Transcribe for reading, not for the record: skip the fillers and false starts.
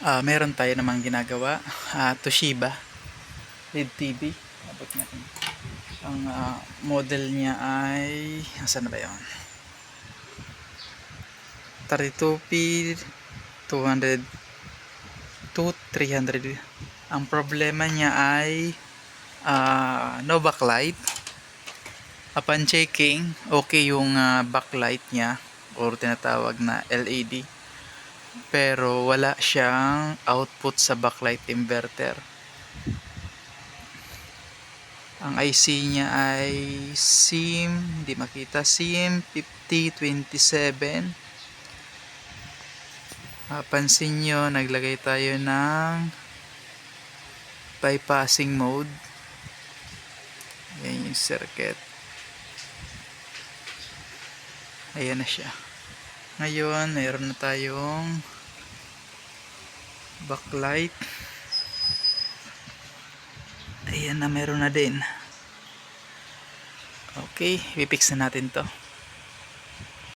Meron tayo namang ginagawa, Toshiba LED TV. Abot natin. Ang model niya ay asan na ba 'yon? 32p 200 to 300. Ang problema niya ay no backlight. Upon checking, okay yung backlight niya or tinatawag na LED. Pero wala siyang output sa backlight inverter. Ang IC niya ay SIM, hindi makita, SIM 5027. Pansin nyo, naglagay tayo ng bypassing mode. Yan yung circuit. Ayan na siya. Ngayon, mayroon na tayong backlight. Ayan na, meron na din. Okay, ipipix na natin to.